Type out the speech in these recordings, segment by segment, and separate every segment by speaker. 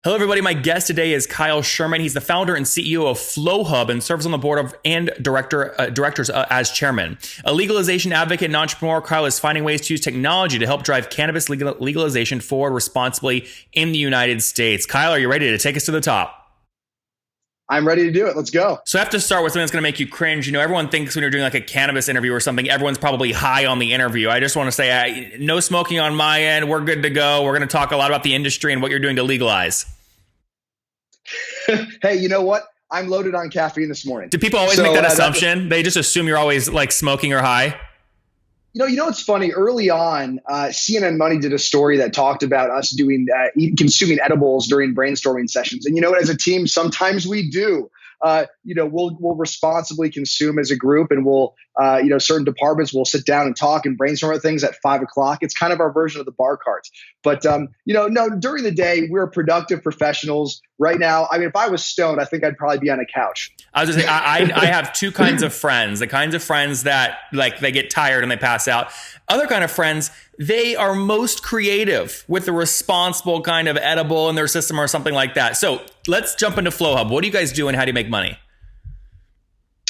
Speaker 1: Hello, everybody. My guest today is Kyle Sherman. He's the founder and CEO of FlowHub and serves on the board of and directors as chairman. A legalization advocate and entrepreneur, Kyle is finding ways to use technology to help drive cannabis legalization forward responsibly in the United States. Kyle, are you ready to take us to the top?
Speaker 2: I'm ready to do it. Let's go.
Speaker 1: So I have to start with something that's going to make you cringe. You know, everyone thinks when you're doing like a cannabis interview or something, everyone's probably high on the interview. I just want to say no smoking on my end. We're good to go. We're going to talk a lot about the industry and what you're doing to legalize.
Speaker 2: Hey, you know what? I'm loaded on caffeine this morning.
Speaker 1: Do people always make that assumption? They just assume you're always like smoking or high?
Speaker 2: You know what's funny? Early on, CNN Money did a story that talked about us doing consuming edibles during brainstorming sessions. And you know what? As a team, sometimes we do. We'll responsibly consume as a group, and we'll certain departments will sit down and talk and brainstorm things at 5 o'clock. It's kind of our version of the bar carts. But no, during the day, we're productive professionals. Right now, I mean, if I was stoned, I think I'd probably be on a couch.
Speaker 1: I was just saying, I have two kinds of friends. The kinds of friends that like they get tired and they pass out. Other kind of friends, they are most creative with the responsible kind of edible in their system or something like that. So let's jump into FlowHub. What do you guys do and how do you make money?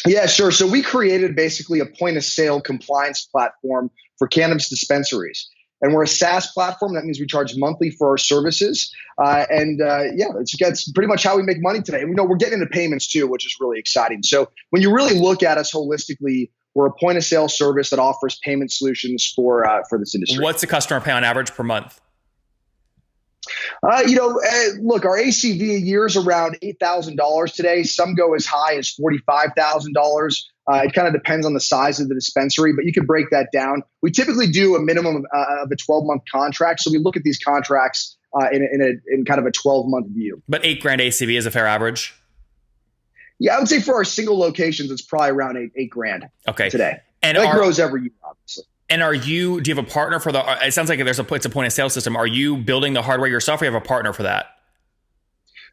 Speaker 2: Yeah, sure. So we created basically a point of sale compliance platform for cannabis dispensaries. And we're a SaaS platform. That means we charge monthly for our services. It's pretty much how we make money today. And, we're getting into payments too, which is really exciting. So when you really look at us holistically, we're a point of sale service that offers payment solutions for this industry.
Speaker 1: What's the customer pay on average per month?
Speaker 2: Look, our ACV a year is around $8,000 today. Some go as high as $45,000. It kind of depends on the size of the dispensary, but you can break that down. We typically do a minimum of a 12-month contract. So we look at these contracts in kind of a 12-month view.
Speaker 1: But $8,000 ACV is a fair average?
Speaker 2: Yeah, I would say for our single locations, it's probably around $8,000 today. And it grows every year, obviously.
Speaker 1: And do you have a partner for it sounds like it's a point of sale system. Are you building the hardware yourself or you have a partner for that?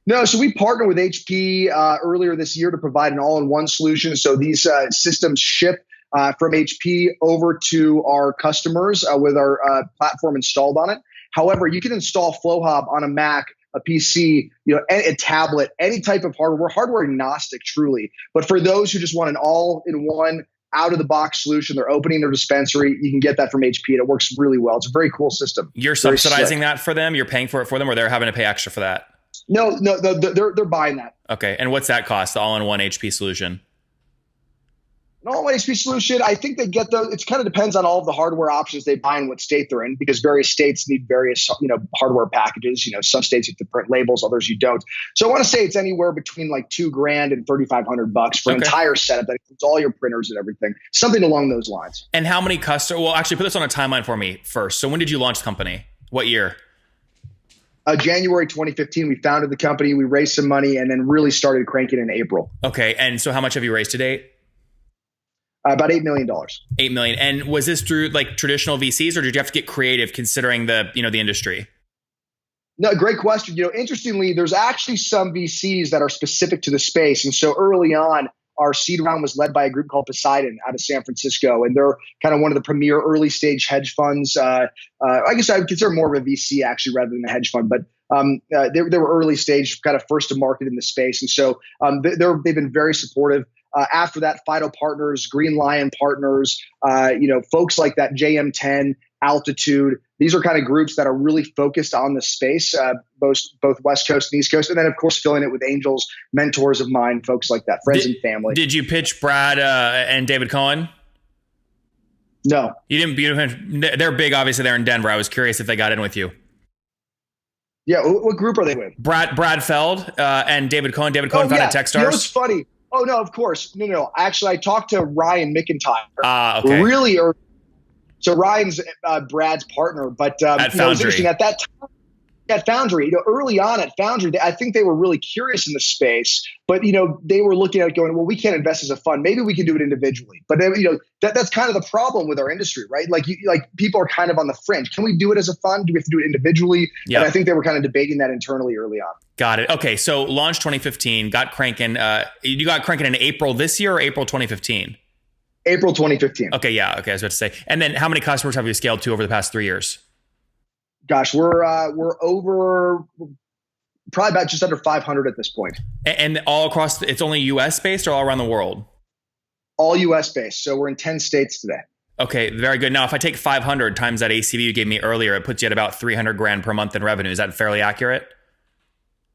Speaker 2: No, so we partnered with HP earlier this year to provide an all-in-one solution. So these systems ship from HP over to our customers with our platform installed on it. However, you can install FlowHub on a Mac, a PC, a tablet, any type of hardware. We're hardware agnostic, truly. But for those who just want an all-in-one, out-of-the-box solution, they're opening their dispensary, you can get that from HP, and it works really well. It's a very cool system.
Speaker 1: You're subsidizing that for them? You're paying for it for them, or they're having to pay extra for that?
Speaker 2: No, they're buying that.
Speaker 1: Okay, and what's that cost, the all-in-one HP solution?
Speaker 2: An all-in-one HP solution, I think they get those. It kind of depends on all of the hardware options they buy and what state they're in, because various states need various, hardware packages. Some states you have to print labels, others you don't. So I want to say it's anywhere between like $2,000 and $3,500 for an entire setup that includes all your printers and everything, something along those lines.
Speaker 1: And how many customers? Well, actually, put this on a timeline for me first. So when did you launch the company? What year?
Speaker 2: January 2015, we founded the company. We raised some money and then really started cranking in April.
Speaker 1: Okay, and so how much have you raised to date?
Speaker 2: About $8 million.
Speaker 1: $8 million. And was this through like traditional VCs, or did you have to get creative considering the industry?
Speaker 2: No, great question. Interestingly, there's actually some VCs that are specific to the space. And so early on, our seed round was led by a group called Poseidon out of San Francisco. And they're kind of one of the premier early stage hedge funds. I guess I would consider more of a VC actually rather than a hedge fund. But they were early stage, kind of first to market in the space. And so they've been very supportive. After that, Fido Partners, Green Lion Partners, folks like that, JM10, Altitude. These are kind of groups that are really focused on the space, both West Coast and East Coast. And then, of course, filling it with angels, mentors of mine, folks like that, friends and family.
Speaker 1: Did you pitch Brad and David Cohen?
Speaker 2: No.
Speaker 1: You didn't. They're big, obviously, they're in Denver. I was curious if they got in with you.
Speaker 2: Yeah. What group are they with?
Speaker 1: Brad Feld and David Cohen. David Cohen founded Techstars.
Speaker 2: It's funny. Oh, no, of course. No. Actually, I talked to Ryan McIntyre really early. So Ryan's Brad's partner, but it was interesting at that time. At Foundry, early on at Foundry, I think they were really curious in the space, but they were looking at it going, well, we can't invest as a fund. Maybe we can do it individually. But that's kind of the problem with our industry, right? Like people are kind of on the fringe. Can we do it as a fund? Do we have to do it individually? Yep. And I think they were kind of debating that internally early on.
Speaker 1: Got it. Okay, so launched 2015, got cranking. You got cranking in April this year or April 2015?
Speaker 2: April 2015.
Speaker 1: Okay, yeah. Okay, I was about to say. And then how many customers have you scaled to over the past 3 years?
Speaker 2: Gosh, we're over probably about just under 500 at this point.
Speaker 1: And all across, it's only US based or all around the world?
Speaker 2: All US based. So we're in 10 states today.
Speaker 1: Okay, very good. Now, if I take 500 times that ACV you gave me earlier, it puts you at about 300 grand per month in revenue. Is that fairly accurate?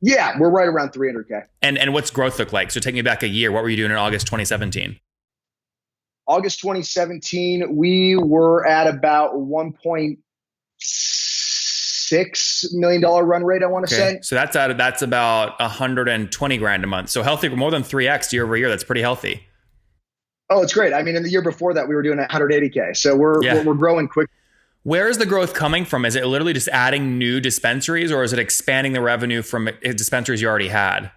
Speaker 2: Yeah, we're right around 300K.
Speaker 1: And what's growth look like? So take me back a year. What were you doing in August 2017?
Speaker 2: August 2017, we were at about $1.6 million run rate, I want to say.
Speaker 1: So that's about 120 grand a month. So healthy, more than 3x year over year. That's pretty healthy.
Speaker 2: Oh, it's great. I mean, in the year before that, we were doing 180K. So we're growing quick.
Speaker 1: Where is the growth coming from? Is it literally just adding new dispensaries, or is it expanding the revenue from dispensaries you already had?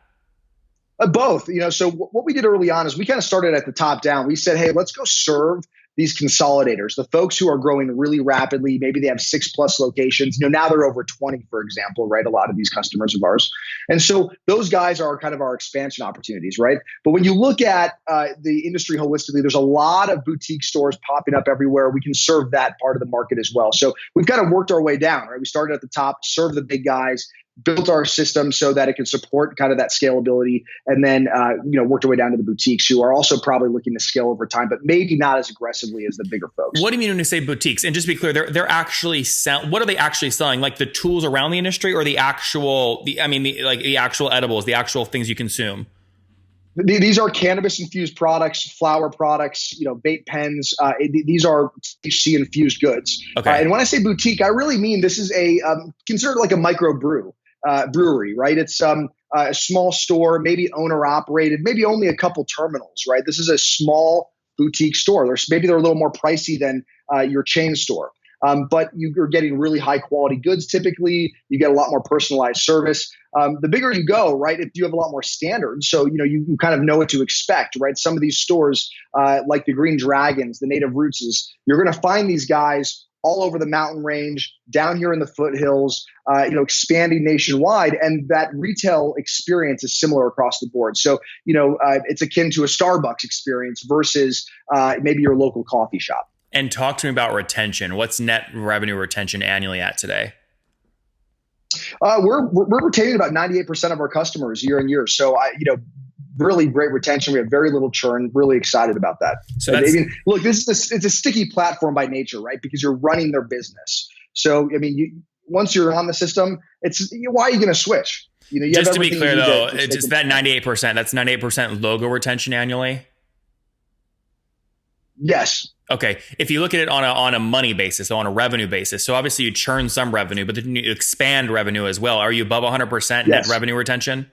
Speaker 2: Both. So what we did early on is we kind of started at the top down. We said, hey, let's go serve these consolidators, the folks who are growing really rapidly. Maybe they have 6+ locations. Now they're over 20, for example, right? A lot of these customers of ours. And so those guys are kind of our expansion opportunities, right? But when you look at the industry holistically, there's a lot of boutique stores popping up everywhere. We can serve that part of the market as well. So we've kind of worked our way down, right? We started at the top, serve the big guys, built our system so that it can support kind of that scalability, and then worked our way down to the boutiques who are also probably looking to scale over time, but maybe not as aggressively as the bigger folks.
Speaker 1: What do you mean when you say boutiques? And just to be clear, they're actually what are they actually selling? Like the tools around the industry, or the actual edibles, the actual things you consume?
Speaker 2: These are cannabis infused products, flower products, vape pens. These are THC infused goods.
Speaker 1: Okay.
Speaker 2: And when I say boutique, I really mean this is considered like a micro brewery, right? It's a small store, maybe owner operated, maybe only a couple terminals, right? This is a small boutique store. They're a little more pricey than your chain store. But you're getting really high quality goods. Typically, you get a lot more personalized service. The bigger you go, right, if you have a lot more standards, so you kind of know what to expect, right? Some of these stores, like the Green Dragons, the Native Roots, you're going to find these guys all over the mountain range, down here in the foothills, expanding nationwide, and that retail experience is similar across the board. So it's akin to a Starbucks experience versus maybe your local coffee shop.
Speaker 1: And talk to me about retention. What's net revenue retention annually at today?
Speaker 2: We're retaining about 98% of our customers year in year. So really great retention. We have very little churn. Really excited about that.
Speaker 1: So
Speaker 2: look, it's a sticky platform by nature, right? Because you're running their business. So once you're on the system, why are you going to switch?
Speaker 1: Just to be clear though, it's that 98%. That's 98% logo retention annually.
Speaker 2: Yes.
Speaker 1: Okay. If you look at it on a money basis, on a revenue basis, so obviously you churn some revenue, but then you expand revenue as well. Are you above 100% net revenue retention?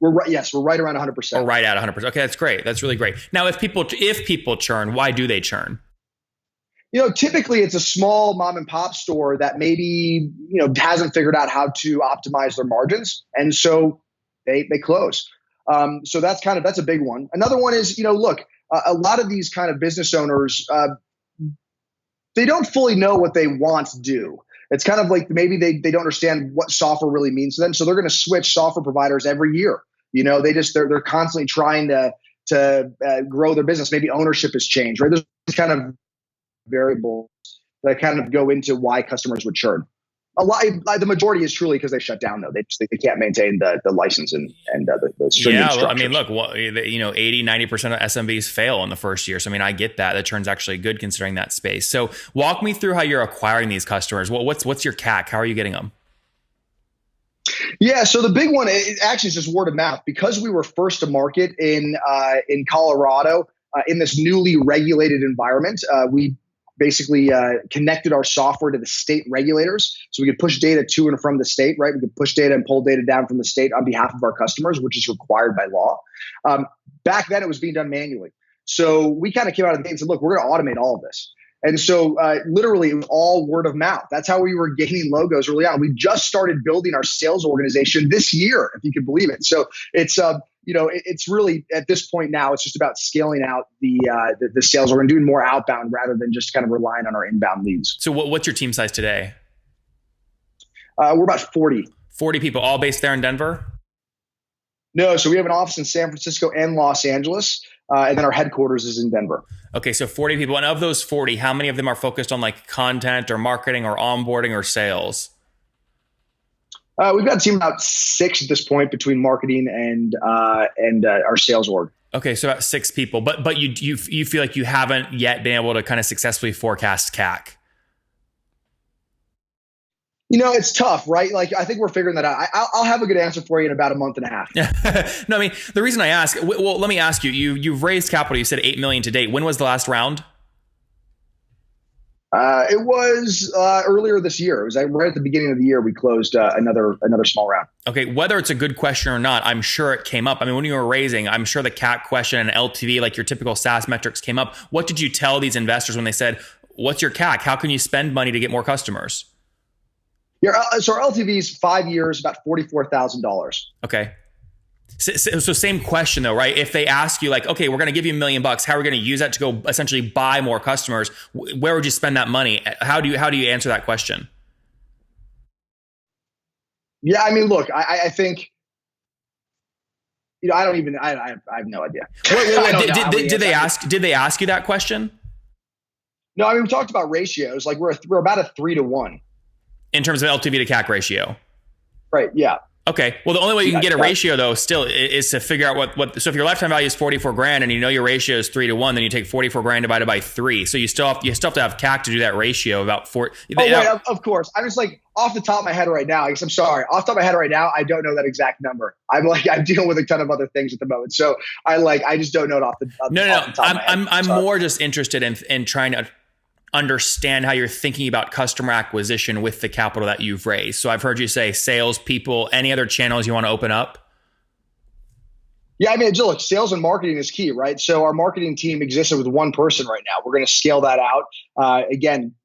Speaker 2: We're right around 100%.
Speaker 1: Or right at 100%. Okay, that's great. That's really great. Now, if people churn, why do they churn?
Speaker 2: Typically it's a small mom and pop store that maybe hasn't figured out how to optimize their margins, and so they close. So that's a big one. Another one is look. A lot of these kind of business owners, they don't fully know what they want to do. It's kind of like maybe they don't understand what software really means to them. So they're going to switch software providers every year. They're constantly trying to grow their business. Maybe ownership has changed, right? There's kind of variables that kind of go into why customers would churn. The majority is truly because they shut down, though. They can't maintain the license and the streaming structures.
Speaker 1: Look, 80, 90% of SMBs fail in the first year. So, I get that. That churn's actually good considering that space. So walk me through how you're acquiring these customers. What's your CAC? How are you getting them?
Speaker 2: Yeah, so the big one actually is just word of mouth. Because we were first to market in Colorado in this newly regulated environment, we basically connected our software to the state regulators so we could push data to and from the state, right? We could push data and pull data down from the state on behalf of our customers, which is required by law. Back then, it was being done manually. So we kind of came out of the gate and said, look, we're going to automate all of this. And so literally, it was all word of mouth. That's how we were gaining logos early on. We just started building our sales organization this year, if you could believe it. So it's really, at this point now, it's just about scaling out the sales. We're going to do more outbound rather than just kind of relying on our inbound leads.
Speaker 1: So what's your team size today?
Speaker 2: We're about 40.
Speaker 1: 40 people, all based there in Denver?
Speaker 2: No, so we have an office in San Francisco and Los Angeles, and then our headquarters is in Denver.
Speaker 1: Okay, so 40 people. And of those 40, how many of them are focused on like content or marketing or onboarding or sales?
Speaker 2: We've got a team about 6 at this point between marketing and our sales org.
Speaker 1: Okay, so about 6 people, but you feel like you haven't yet been able to kind of successfully forecast CAC.
Speaker 2: It's tough, right? Like, I think we're figuring that out. I'll have a good answer for you in about a month and a half.
Speaker 1: No, I mean, the reason I ask, well, let me ask you, you've raised capital. You said $8 million to date. When was the last round?
Speaker 2: It was earlier this year. It was right at the beginning of the year. We closed another small round.
Speaker 1: Okay, whether it's a good question or not, I'm sure it came up. I mean, when you were raising, I'm sure the CAC question and LTV, like your typical SaaS metrics, came up. What did you tell these investors when they said, "What's your CAC? How can you spend money to get more customers?"
Speaker 2: Yeah, so our LTV is 5 years, about $44,000.
Speaker 1: Okay. So same question though, right? If they ask you like, okay, we're going to give you $1 million, how are we going to use that to go essentially buy more customers? Where would you spend that money? How do you answer that question?
Speaker 2: Yeah, I mean, look, I think, I have no idea.
Speaker 1: Did they ask you that question?
Speaker 2: No, I mean, we talked about ratios. Like we're about a 3-to-1.
Speaker 1: In terms of LTV to CAC ratio.
Speaker 2: Right. Yeah.
Speaker 1: Okay. Well, the only way you can get a ratio though still is to figure out what. So if your lifetime value is 44 grand and your ratio is 3-to-1, then you take 44 grand divided by 3. So you still have to have CAC to do that ratio about 4.
Speaker 2: Of course. I'm just like off the top of my head right now. I'm sorry. Off the top of my head right now, I don't know that exact number. I'm dealing with a ton of other things at the moment. So I just don't know it off the top of my head.
Speaker 1: I'm more just interested in trying to understand how you're thinking about customer acquisition with the capital that you've raised. So I've heard you say sales people, any other channels you want to open up?
Speaker 2: Yeah, I mean, look, sales and marketing is key, right? So our marketing team existed with one person right now. We're going to scale that out. Again,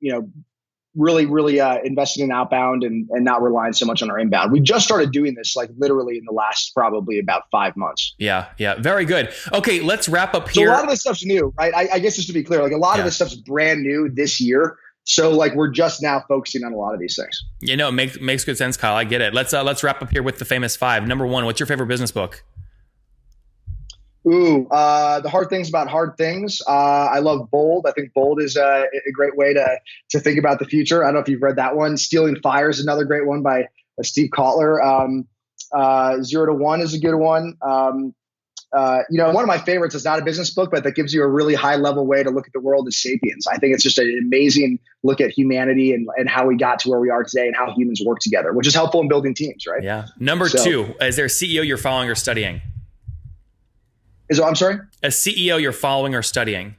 Speaker 2: really investing in outbound and not relying so much on our inbound. We just started doing this like literally in the last probably about 5 months.
Speaker 1: Yeah. Very good. Okay, let's wrap up here.
Speaker 2: So a lot of this stuff's new, right? I guess just to be clear, like a lot of this stuff's brand new this year. So like we're just now focusing on a lot of these things.
Speaker 1: It makes good sense, Kyle. I get it. Let's wrap up here with the famous 5. Number 1, what's your favorite business book?
Speaker 2: The Hard Things About Hard Things. I love Bold. I think Bold is a great way to think about the future. I don't know if you've read that one. Stealing Fire is another great one by Steve Kotler. 0-to-1 is a good one. One of my favorites is not a business book, but that gives you a really high level way to look at the world as Sapiens. I think it's just an amazing look at humanity and how we got to where we are today and how humans work together, which is helpful in building teams, right?
Speaker 1: Yeah. Number 2, is there a CEO you're following or studying?
Speaker 2: I'm sorry?
Speaker 1: A CEO you're following or studying?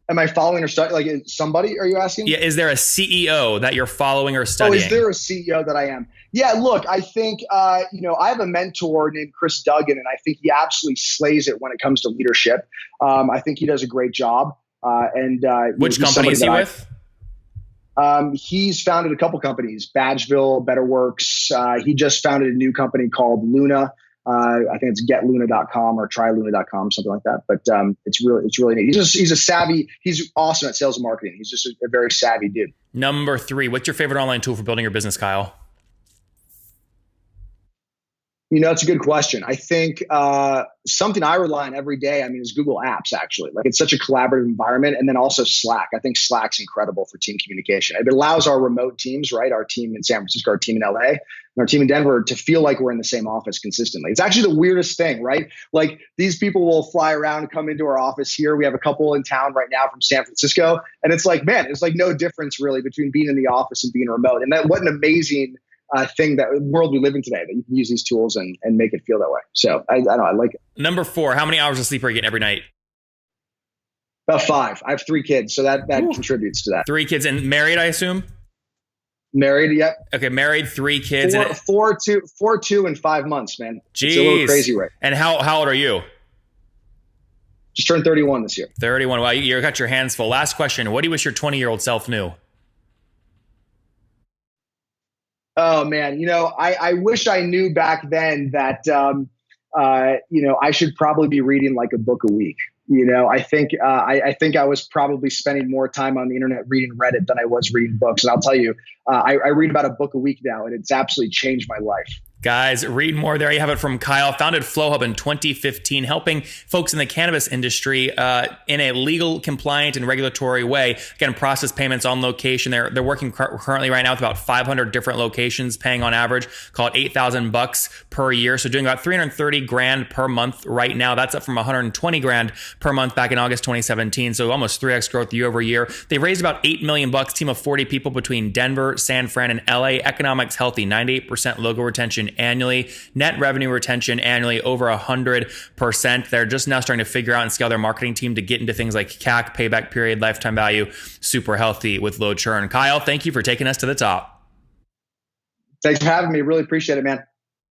Speaker 2: Am I following or studying? Like somebody, are you asking?
Speaker 1: Yeah. Is there a CEO that you're following or studying?
Speaker 2: Is there a CEO that I am? Yeah, look, I think, I have a mentor named Chris Duggan, and I think he absolutely slays it when it comes to leadership. I think he does a great job.
Speaker 1: Which company is he with?
Speaker 2: He's founded a couple companies, Badgeville, BetterWorks. He just founded a new company called Luna. I think it's getluna.com or tryluna.com, something like that. But it's really neat. He's awesome at sales and marketing. He's just a very savvy dude.
Speaker 1: Number 3, what's your favorite online tool for building your business, Kyle?
Speaker 2: It's a good question. I think something I rely on every day, is Google Apps, actually. Like, it's such a collaborative environment. And then also Slack. I think Slack's incredible for team communication. It allows our remote teams, right? Our team in San Francisco, our team in LA, and our team in Denver to feel like we're in the same office consistently. It's actually the weirdest thing, right? Like, these people will fly around and come into our office here. We have a couple in town right now from San Francisco. And it's like, man, there's like no difference really between being in the office and being remote. And what an amazing thing, that world we live in today, that you can use these tools and make it feel that way. So I don't know, I like it. Number
Speaker 1: 4, how many hours of sleep are you getting every night?
Speaker 2: About 5. I have 3 kids, so that contributes to that.
Speaker 1: 3 kids and married, I assume?
Speaker 2: Married, yep.
Speaker 1: Okay, married, 3 kids.
Speaker 2: 4, 2, and 5 months, man.
Speaker 1: Jeez.
Speaker 2: It's a little crazy, right?
Speaker 1: And how old are you?
Speaker 2: Just turned 31 this year.
Speaker 1: 31. Wow, you got your hands full. Last question. What do you wish your 20-year-old self knew?
Speaker 2: Oh man, I wish I knew back then that I should probably be reading like a book a week. I think I was probably spending more time on the internet reading Reddit than I was reading books. And I'll tell you, I read about a book a week now, and it's absolutely changed my life.
Speaker 1: Guys, read more there. You have it from Kyle. Founded FlowHub in 2015, helping folks in the cannabis industry in a legal, compliant, and regulatory way. Again, process payments on location. They're working currently right now with about 500 different locations, paying on average, call it $8,000 per year. So doing about 330 grand per month right now. That's up from 120 grand per month back in August 2017. So almost 3x growth year over year. They raised about $8 million. Team of 40 people between Denver, San Fran, and LA. Economics healthy. 98% logo retention annually, net revenue retention annually over 100%. They're just now starting to figure out and scale their marketing team to get into things like CAC, payback period, lifetime value, super healthy with low churn. Kyle, thank you for taking us to the top.
Speaker 2: Thanks for having me. Really appreciate it, man.